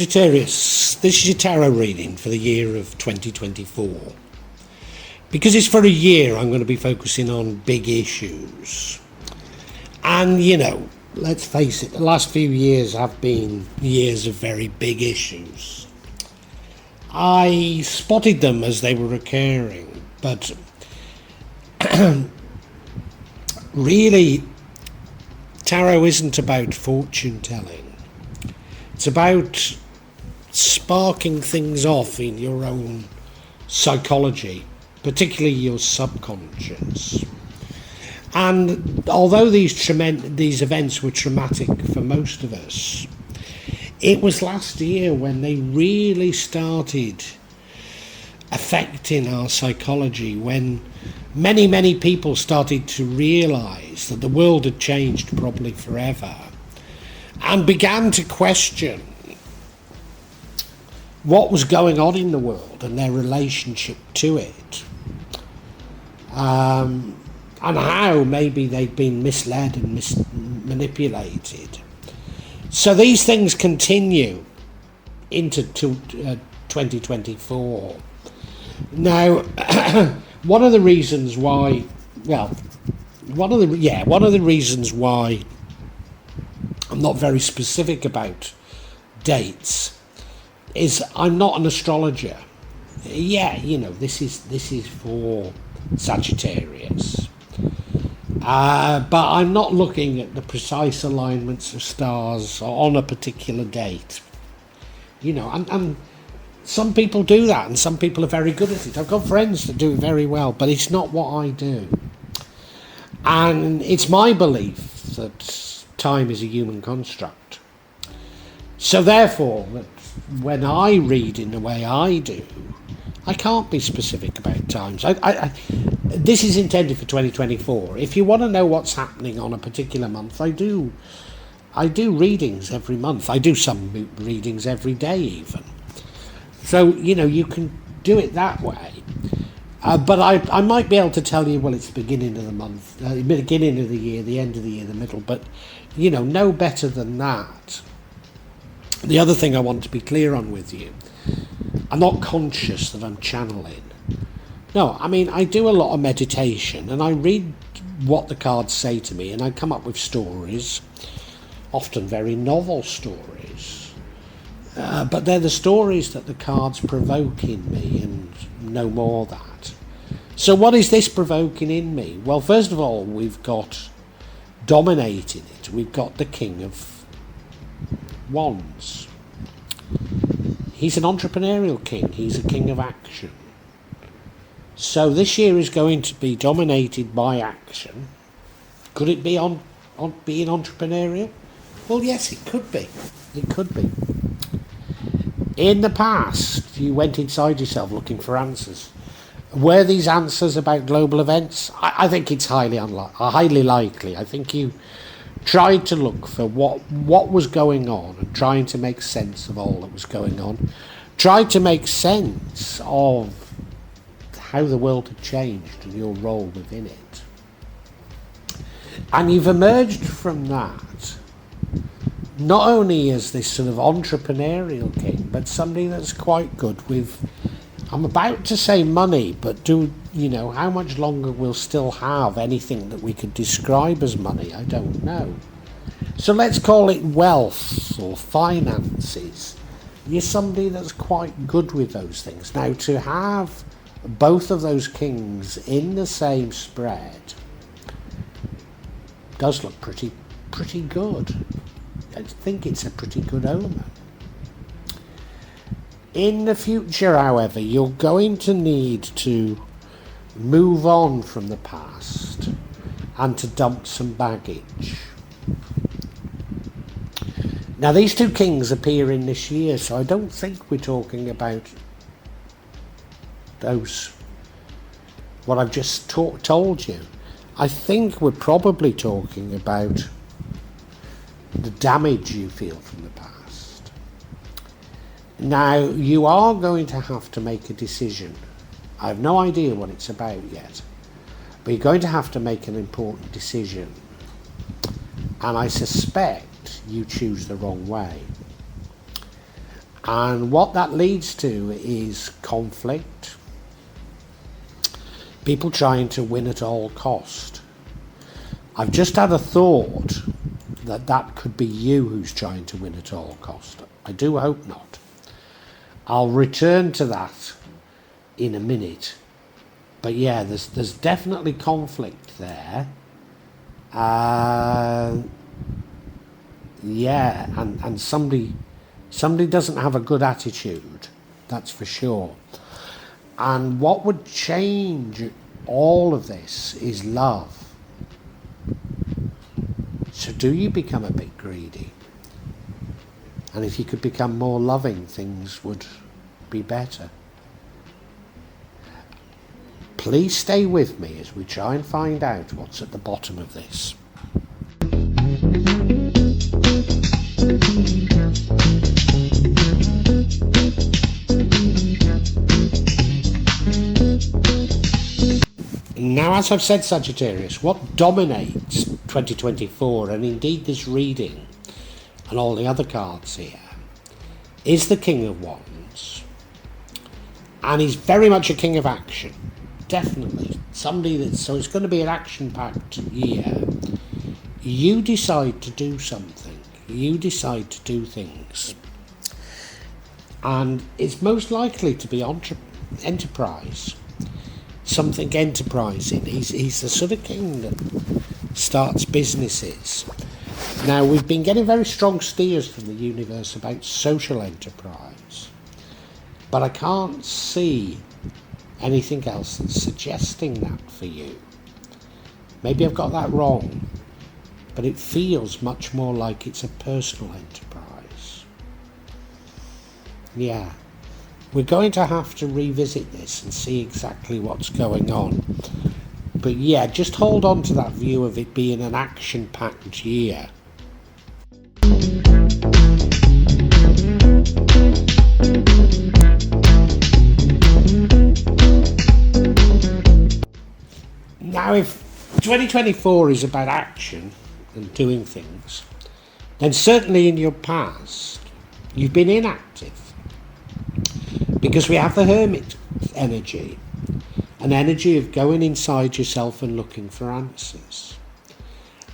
Sagittarius, this is your tarot reading for the year of 2024. Because it's for a year, I'm going to be focusing on big issues. And, let's face it, the last few years have been years of very big issues. I spotted them as they were occurring, but really, tarot isn't about fortune telling. It's about sparking things off in your own psychology, particularly your subconscious. And although these events were traumatic for most of us, it was last year when they really started affecting our psychology, when many people started to realise that the world had changed probably forever, and began to question what was going on in the world and their relationship to it, and how maybe they'd been misled and manipulated. So these things continue into 2024. Now, one of the reasons why I'm not very specific about dates is I'm not an astrologer. This is for Sagittarius. But I'm not looking at the precise alignments of stars on a particular date. And some people do that, and some people are very good at it. I've got friends that do it very well, but it's not what I do. And it's my belief that time is a human construct. So therefore, when I read in the way I do, I can't be specific about times. This is intended for 2024. If you want to know what's happening on a particular month, I do readings every month. I do some readings every day even. So, you can do it that way. But I might be able to tell you, well, it's the beginning of the month, beginning of the year, the end of the year, the middle, but, no better than that. The other thing I want to be clear on with you, I'm not conscious that I'm channeling. No, I do a lot of meditation, and I read what the cards say to me, and I come up with stories, often very novel stories. But they're the stories that the cards provoke in me, and no more that. So what is this provoking in me? Well, first of all, we've got dominating it. We've got the King of Wands. He's an entrepreneurial king. He's a king of action. So this year is going to be dominated by action. Could it be on being entrepreneurial? Well, yes, it could be. It could be. In the past, you went inside yourself looking for answers. Were these answers about global events? I think it's highly likely. I think you tried to look for what was going on and trying to make sense of all that was going on. Tried to make sense of how the world had changed and your role within it. And you've emerged from that not only as this sort of entrepreneurial king, but somebody that's quite good with, I'm about to say money, but how much longer we'll still have anything that we could describe as money, I don't know. So let's call it wealth or finances. You're somebody that's quite good with those things. Now, to have both of those kings in the same spread does look pretty good. I think it's a pretty good omen. In the future, however, you're going to need to move on from the past and to dump some baggage. Now, these two kings appear in this year, so I don't think we're talking about what I've just told you. I think we're probably talking about the damage you feel from the past. Now, you are going to have to make a decision. I have no idea what it's about yet, but you're going to have to make an important decision. And I suspect you choose the wrong way. And what that leads to is conflict, people trying to win at all cost. I've just had a thought that that could be you who's trying to win at all cost. I do hope not. I'll return to that in a minute. But yeah, there's definitely conflict there. Yeah, and somebody doesn't have a good attitude, that's for sure. And what would change all of this is love. So do you become a bit greedy? And if you could become more loving, things would be better. Please stay with me as we try and find out what's at the bottom of this. Now, as I've said, Sagittarius, what dominates 2024, and indeed this reading and all the other cards here, is the King of Wands. And he's very much a king of action. Definitely. So it's going to be an action-packed year. You decide to do something. You decide to do things. And it's most likely to be enterprise. Something enterprising. He's the sort of king that starts businesses. Now, we've been getting very strong steers from the universe about social enterprise. But I can't see anything else that's suggesting that for you. Maybe I've got that wrong, but it feels much more like it's a personal enterprise. Yeah, we're going to have to revisit this and see exactly what's going on. But yeah, just hold on to that view of it being an action-packed year. Now, if 2024 is about action and doing things, then certainly in your past, you've been inactive. Because we have the Hermit energy, an energy of going inside yourself and looking for answers.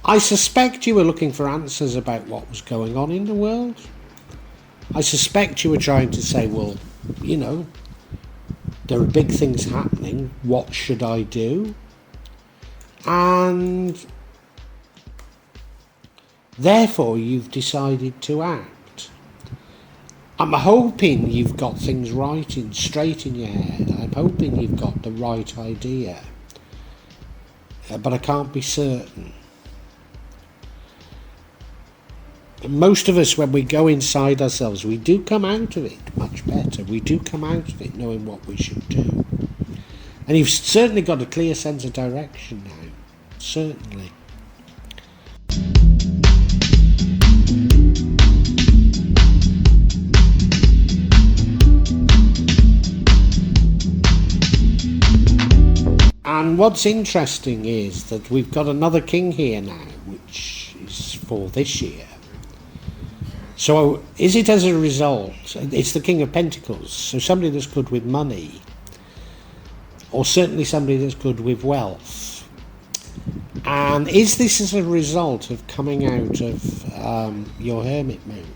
I suspect you were looking for answers about what was going on in the world. I suspect you were trying to say, well, you know, there are big things happening. What should I do? And therefore you've decided to act. I'm hoping you've got things straight in your head. I'm hoping you've got the right idea. But I can't be certain. Most of us, when we go inside ourselves, we do come out of it much better. We do come out of it knowing what we should do. And you've certainly got a clear sense of direction now. Certainly. And what's interesting is that we've got another king here now, which is for this year. So is it as a result? It's the King of Pentacles, so somebody that's good with money, or certainly somebody that's good with wealth. And is this as a result of coming out of your hermit mode?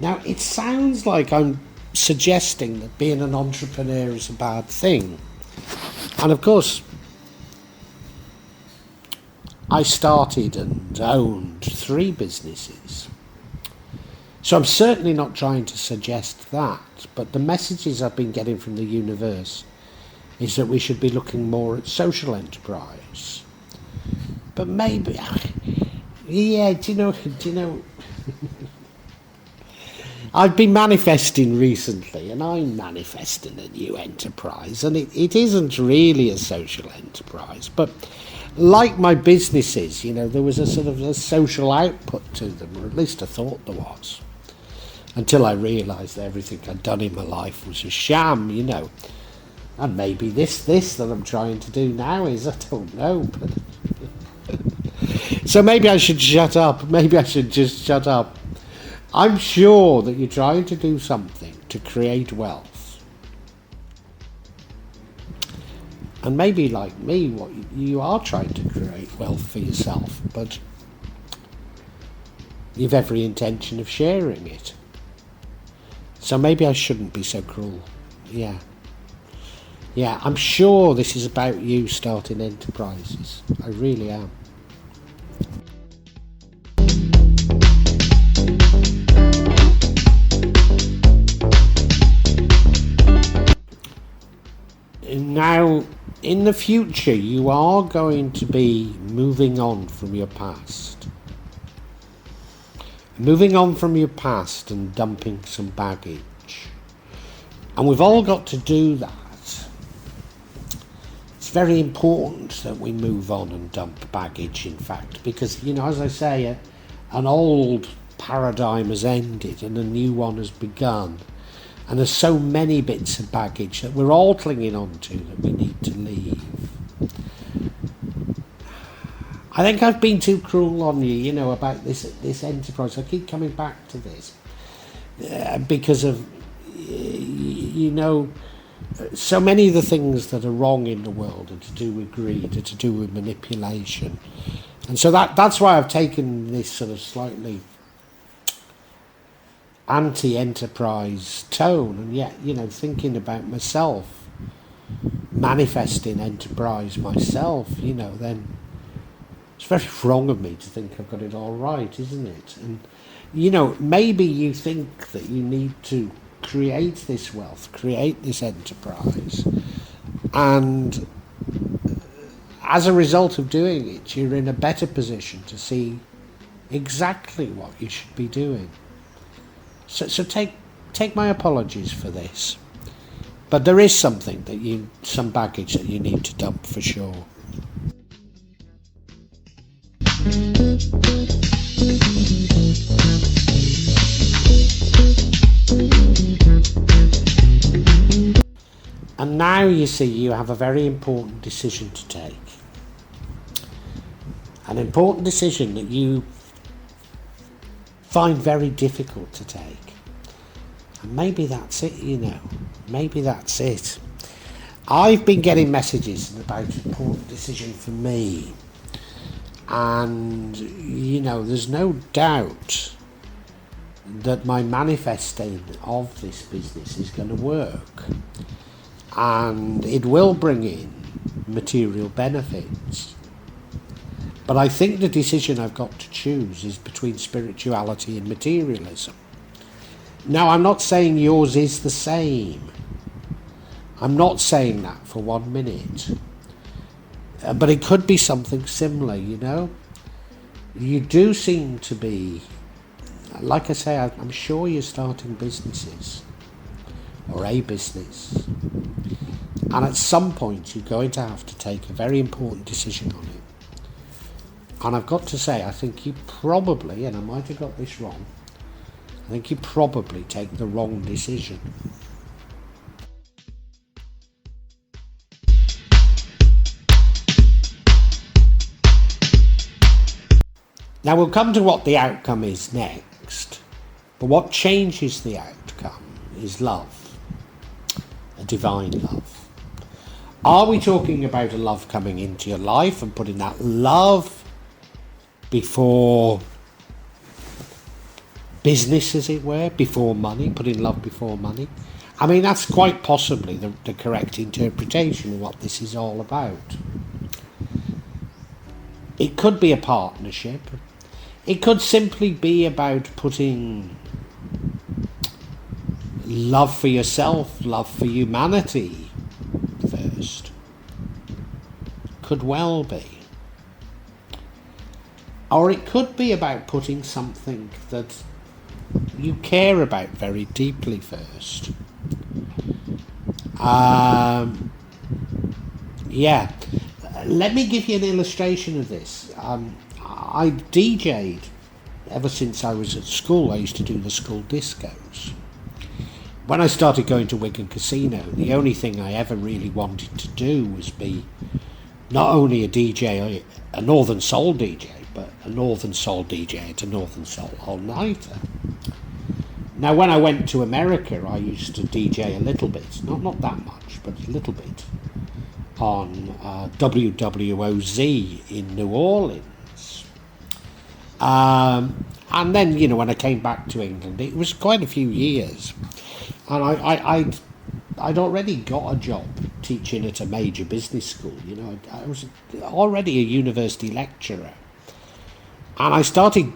Now, it sounds like I'm suggesting that being an entrepreneur is a bad thing. And of course, I started and owned 3 businesses. So I'm certainly not trying to suggest that, but the messages I've been getting from the universe is that we should be looking more at social enterprise. But maybe, yeah, do you know, I've been manifesting recently, and I'm manifesting a new enterprise, and it isn't really a social enterprise, but like my businesses, you know, there was a sort of a social output to them, or at least I thought there was, until I realised that everything I'd done in my life was a sham, you know. And maybe this that I'm trying to do now is, I don't know, but so maybe I should shut up. Maybe I should just shut up. I'm sure that you're trying to do something to create wealth. And maybe like me, what you are trying to create wealth for yourself, but you've every intention of sharing it. So maybe I shouldn't be so cruel. Yeah. Yeah, I'm sure this is about you starting enterprises. I really am. Now, in the future, you are going to be moving on from your past. Moving on from your past and dumping some baggage. And we've all got to do that. It's very important that we move on and dump baggage, in fact, because, as I say, an old paradigm has ended and a new one has begun. And there's so many bits of baggage that we're all clinging on to that we need to leave. I think I've been too cruel on you, about this enterprise. I keep coming back to this because of, so many of the things that are wrong in the world are to do with greed, are to do with manipulation. And so that's why I've taken this sort of slightly anti-enterprise tone, and yet, thinking about myself, manifesting enterprise myself, then it's very wrong of me to think I've got it all right, isn't it? And, maybe you think that you need to create this wealth, create this enterprise, and as a result of doing it, you're in a better position to see exactly what you should be doing. So take my apologies for this, but there is some baggage that you need to dump for sure. And now you see you have a very important decision to take. An important decision that you find very difficult to take. And maybe that's it, Maybe that's it. I've been getting messages about an important decision for me. And, there's no doubt that my manifesting of this business is going to work. And it will bring in material benefits. But I think the decision I've got to choose is between spirituality and materialism. Now, I'm not saying yours is the same. I'm not saying that for 1 minute. But it could be something similar, You do seem to be, like I say, I'm sure you're starting businesses, or a business. And at some point, you're going to have to take a very important decision on it. And I've got to say, I think you probably, and I might have got this wrong, I think you probably take the wrong decision. Now we'll come to what the outcome is next. But what changes the outcome is love, a divine love. Are we talking about a love coming into your life and putting that love before business, as it were, before money, putting love before money? I mean, that's quite possibly the correct interpretation of what this is all about. It could be a partnership. It could simply be about putting love for yourself, love for humanity first. Could well be. Or it could be about putting something that you care about very deeply first. Let me give you an illustration of this. I DJ'd ever since I was at school. I used to do the school discos. When I started going to Wigan Casino, the only thing I ever really wanted to do was be not only a DJ, a Northern Soul DJ, but a Northern Soul DJ at a Northern Soul all-nighter. Now, when I went to America, I used to DJ a little bit, not that much, but a little bit, on WWOZ in New Orleans. And then, when I came back to England, it was quite a few years, and I'd already got a job teaching at a major business school. I was already a university lecturer, and I started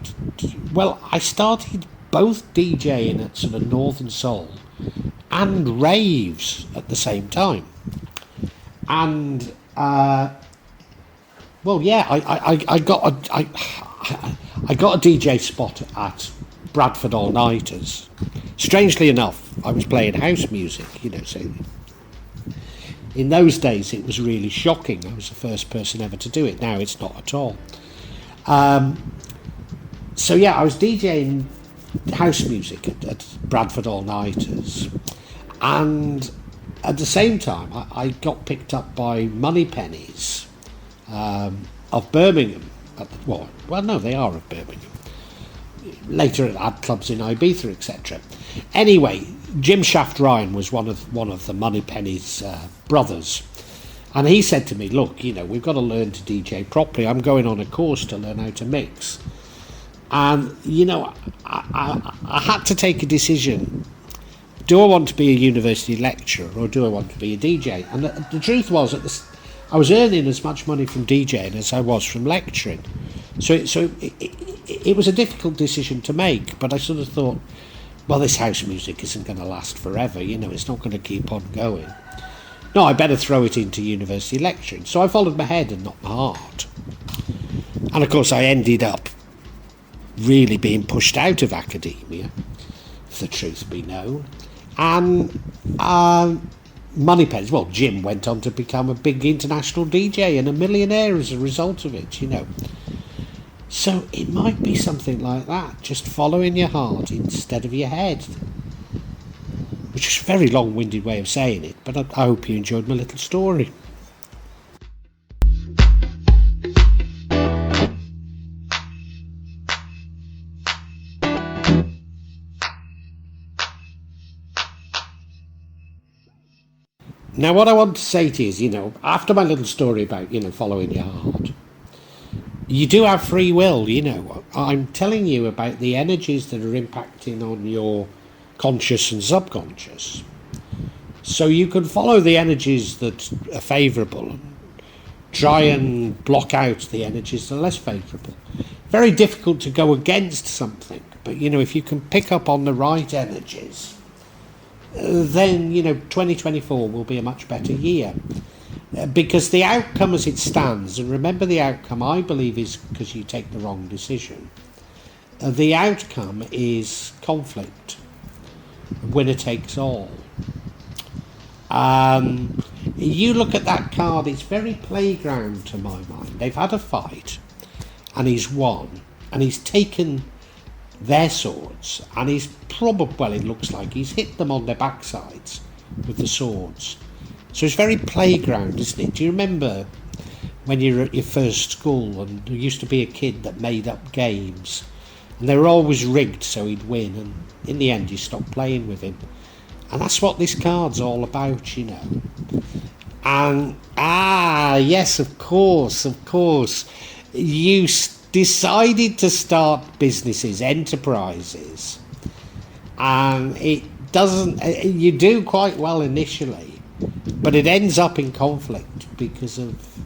both DJing at sort of Northern Soul and raves at the same time. And I got a DJ spot at Bradford All Nighters. Strangely enough, I was playing house music, so in those days it was really shocking. I was the first person ever to do it. Now it's not at all. I was DJing house music at Bradford All Nighters, and at the same time I got picked up by Moneypennies of Birmingham. No, they are of Birmingham. Later it had clubs in Ibiza, etc. Anyway, Jim Shaft Ryan was one of the Moneypennies brothers, and he said to me, "Look, we've got to learn to DJ properly. I'm going on a course to learn how to mix." And I had to take a decision. Do I want to be a university lecturer, or do I want to be a DJ? And the truth was, I was earning as much money from DJing as I was from lecturing. So it was a difficult decision to make, but I sort of thought, well, this house music isn't going to last forever, it's not going to keep on going. No, I better throw it into university lecturing. So I followed my head and not my heart. And of course I ended up really being pushed out of academia, if the truth be known. And Moneypennies, Jim went on to become a big international DJ and a millionaire as a result of it, So it might be something like that, just following your heart instead of your head. Which is a very long-winded way of saying it, but I hope you enjoyed my little story. Now, what I want to say to you is, after my little story about, following your heart, you do have free will, I'm telling you about the energies that are impacting on your conscious and subconscious. So you can follow the energies that are favourable and try and block out the energies that are less favourable. Very difficult to go against something, but, if you can pick up on the right energies, then 2024 will be a much better year, because the outcome as it stands, and remember the outcome I believe is because you take the wrong decision, the outcome is conflict, winner takes all. You look at that card, it's very playground to my mind. They've had a fight and he's won, and he's taken their swords, and he's it looks like he's hit them on their backsides with the swords. So it's very playground, isn't it? Do you remember when you were at your first school and there used to be a kid that made up games and they were always rigged so he'd win, and in the end you stopped playing with him? And that's what this card's all about, And yes, of course, you decided to start businesses, enterprises, and it doesn't, you do quite well initially, but it ends up in conflict because of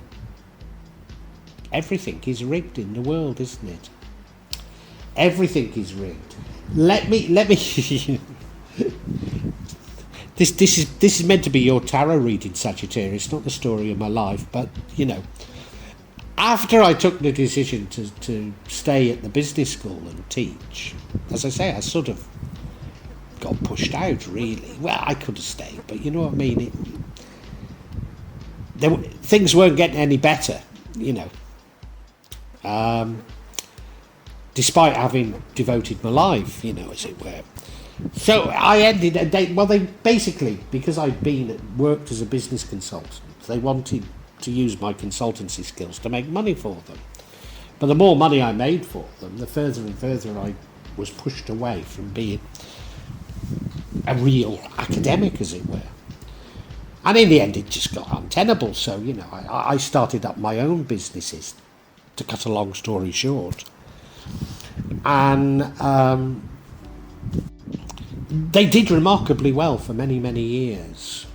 everything is rigged in the world, isn't it? Everything is rigged. Let me this is meant to be your tarot reading, Sagittarius, not the story of my life, but after I took the decision to stay at the business school and teach, as I say, I sort of got pushed out, really. Well, I could have stayed, but you know what I mean? Things weren't getting any better, despite having devoted my life, as it were. So I ended a date. Well, they basically, because I'd worked as a business consultant, they wanted to use my consultancy skills to make money for them. But the more money I made for them, the further and further I was pushed away from being a real academic, as it were. And in the end, it just got untenable. So, I started up my own businesses, to cut a long story short. And they did remarkably well for many, many years.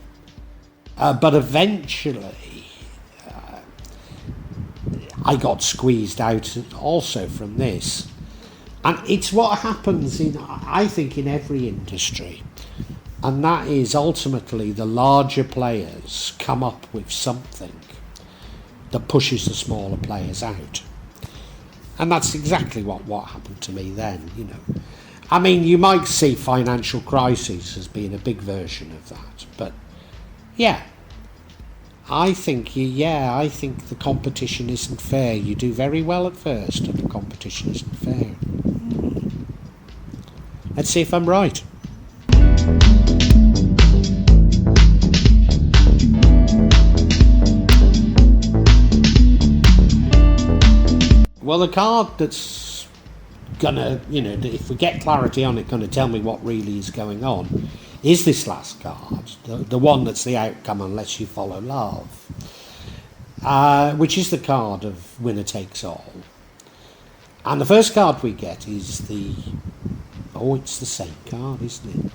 But eventually, I got squeezed out also from this. And it's what happens I think, in every industry. And that is ultimately the larger players come up with something that pushes the smaller players out. And that's exactly what happened to me then, I mean, you might see financial crises as being a big version of that. But, I think the competition isn't fair. You do very well at first, and the competition isn't fair. Let's see if I'm right. Well, the card that's gonna, if we get clarity on it, gonna tell me what really is going on, is this last card, the one that's the outcome unless you follow love, which is the card of winner takes all. And the first card we get is it's the same card, isn't it?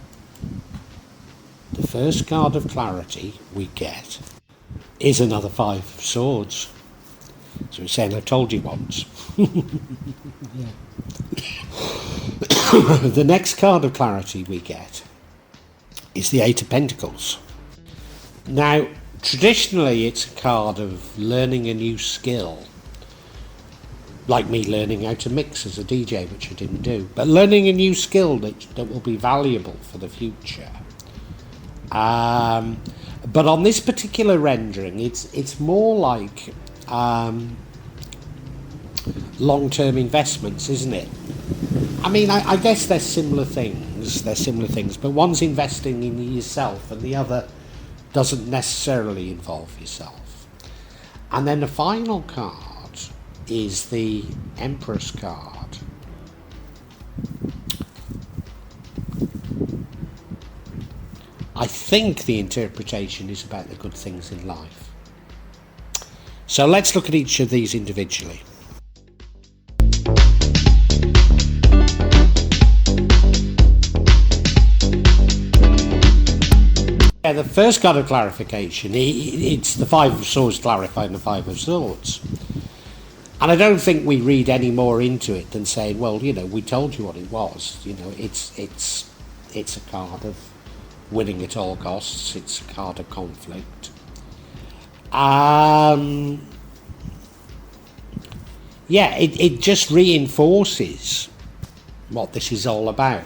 The first card of clarity we get is another Five of Swords. So it's saying, I told you once. The next card of clarity we get is the Eight of Pentacles. Now, traditionally it's a card of learning a new skill. Like me learning how to mix as a DJ, which I didn't do. But learning a new skill that will be valuable for the future. But on this particular rendering, it's more like long-term investments, isn't it? I mean, I guess they're similar things, but one's investing in yourself and the other doesn't necessarily involve yourself. And then the final card is the Empress card. I think the interpretation is about the good things in life. So let's look at each of these individually. Yeah, the first card of clarification, it's the Five of Swords clarifying the Five of Swords. And I don't think we read any more into it than saying, well, we told you what it was. It's a card of winning at all costs. It's a card of conflict. It just reinforces what this is all about.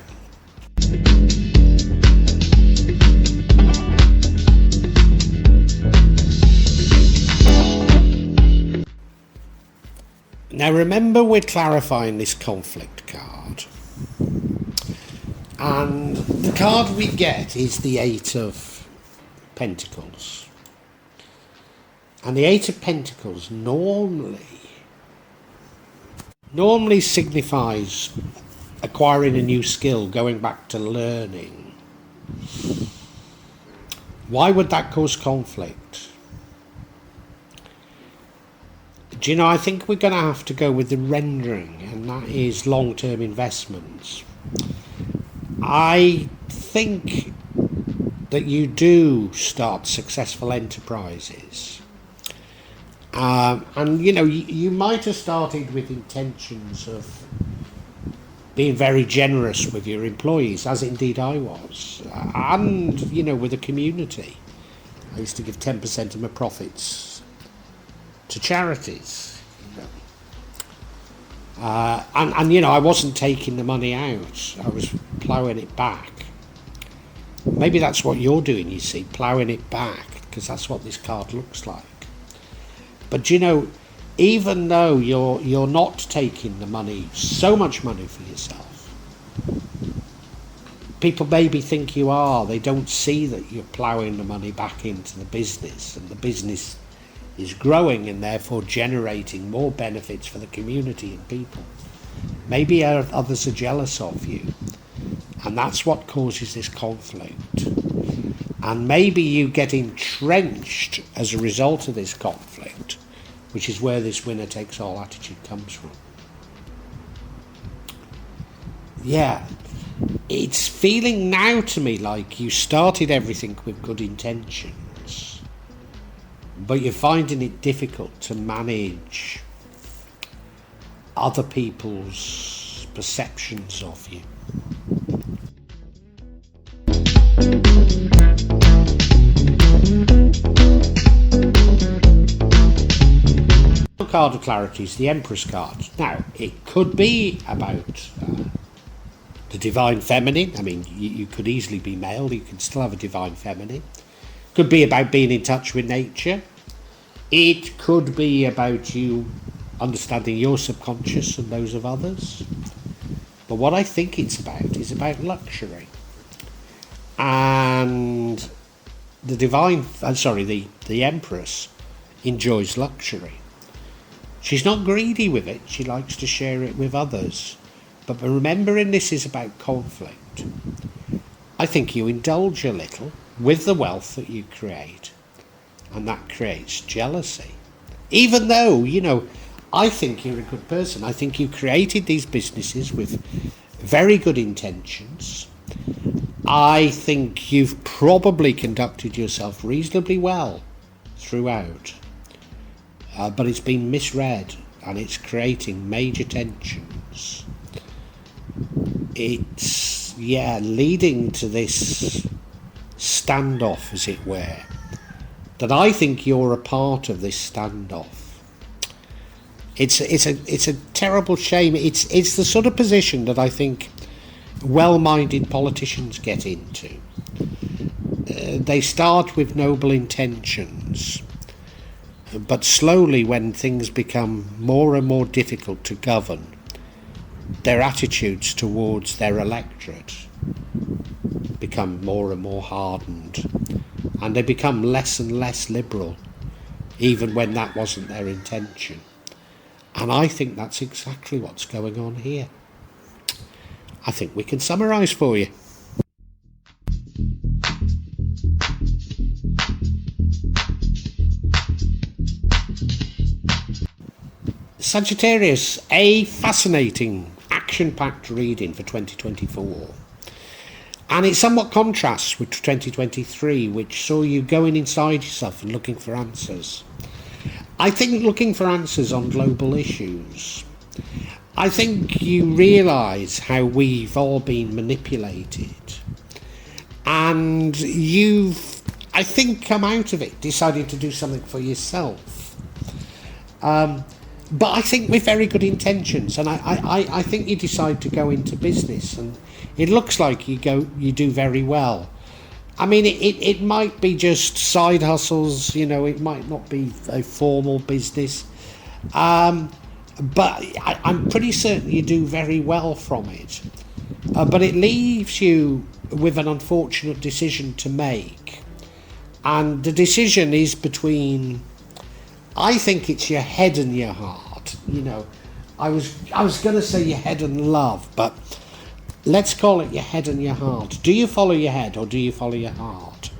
Now remember, we're clarifying this conflict card. And the card we get is the Eight of Pentacles. And the Eight of Pentacles normally signifies acquiring a new skill, going back to learning. Why would that cause conflict? Do you know, I think we're going to have to go with the rendering, and that is long-term investments. I think that you do start successful enterprises. And, you might have started with intentions of being very generous with your employees, as indeed I was. And, with the community. I used to give 10% of my profits to charities. And I wasn't taking the money out. I was ploughing it back. Maybe that's what you're doing, you see, ploughing it back, because that's what this card looks like. But even though you're not taking the money, so much money for yourself, people maybe think you are. They don't see that you're ploughing the money back into the business, and the business is growing and therefore generating more benefits for the community and people. Maybe others are jealous of you. And that's what causes this conflict. And maybe you get entrenched as a result of this conflict, which is where this winner takes all attitude comes from. Yeah, it's feeling now to me like you started everything with good intentions, but you're finding it difficult to manage other people's perceptions of you. The card of clarity is the Empress card. Now, it could be about the divine feminine. I mean, you could easily be male, you can still have a divine feminine. Could be about being in touch with nature. It could be about you understanding your subconscious and those of others. But what I think it's about is about luxury. And the Empress enjoys luxury. She's not greedy with it, she likes to share it with others. But remembering this is about conflict, I think you indulge a little with the wealth that you create, and that creates jealousy. Even though, I think you're a good person. I think you created these businesses with very good intentions. I think you've probably conducted yourself reasonably well throughout. But it's been misread, and it's creating major tensions. It's, leading to this standoff, as it were, that I think you're a part of this standoff. It's a terrible shame. It's the sort of position that I think well-minded politicians get into. They start with noble intentions, but slowly, when things become more and more difficult to govern, their attitudes towards their electorate become more and more hardened, and they become less and less liberal, even when that wasn't their intention. And I think that's exactly what's going on here. I think we can summarise for you. Sagittarius, a fascinating, action-packed reading for 2024. And it somewhat contrasts with 2023, which saw you going inside yourself and looking for answers. I think looking for answers on global issues. I think you realise how we've all been manipulated. And you've, I think, come out of it deciding to do something for yourself. But I think with very good intentions, and I think you decide to go into business, and it looks like you do very well. I mean, it might be just side hustles, it might not be a formal business, but I'm pretty certain you do very well from it. But it leaves you with an unfortunate decision to make, and the decision is between, I think it's your head and your heart. I was going to say your head and love, but let's call it your head and your heart. Do you follow your head or do you follow your heart?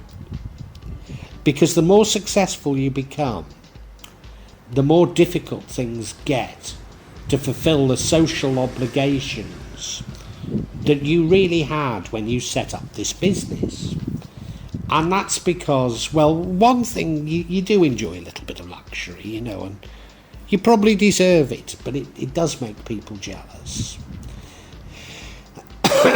Because the more successful you become, the more difficult things get to fulfill the social obligations that you really had when you set up this business. And that's because, well, one thing, you do enjoy a little bit of luxury, and you probably deserve it, but it does make people jealous.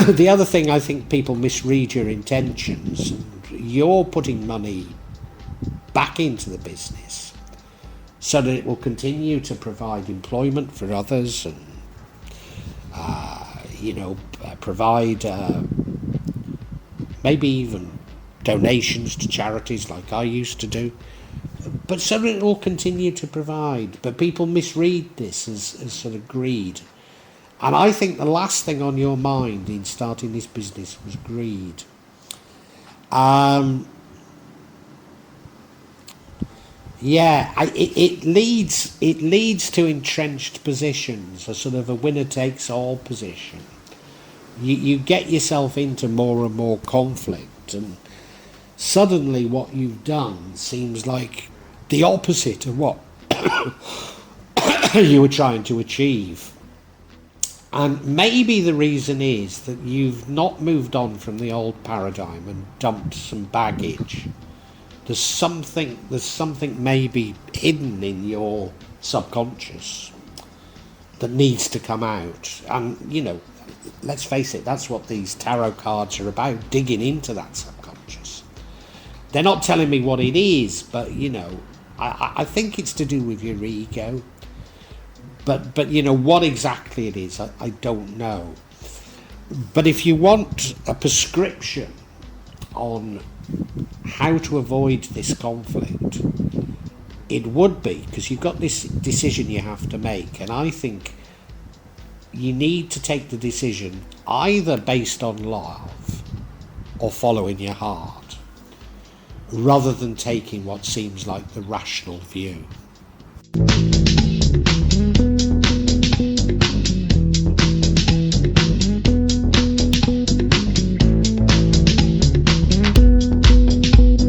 The other thing, I think people misread your intentions, and you're putting money back into the business so that it will continue to provide employment for others and, provide maybe even donations to charities like I used to do, but so that it will continue to provide. But people misread this as sort of greed. And I think the last thing on your mind in starting this business was greed. It leads to entrenched positions, a sort of a winner takes all position, You get yourself into more and more conflict, and suddenly what you've done seems like the opposite of what you were trying to achieve. And maybe the reason is that you've not moved on from the old paradigm and dumped some baggage. There's something maybe hidden in your subconscious that needs to come out. And, you know, let's face it, that's what these tarot cards are about, digging into that subconscious. They're not telling me what it is, but, you know, I think it's to do with your ego. But you know, what exactly it is, I don't know. But if you want a prescription on how to avoid this conflict, it would be, because you've got this decision you have to make, and I think you need to take the decision either based on love or following your heart, rather than taking what seems like the rational view.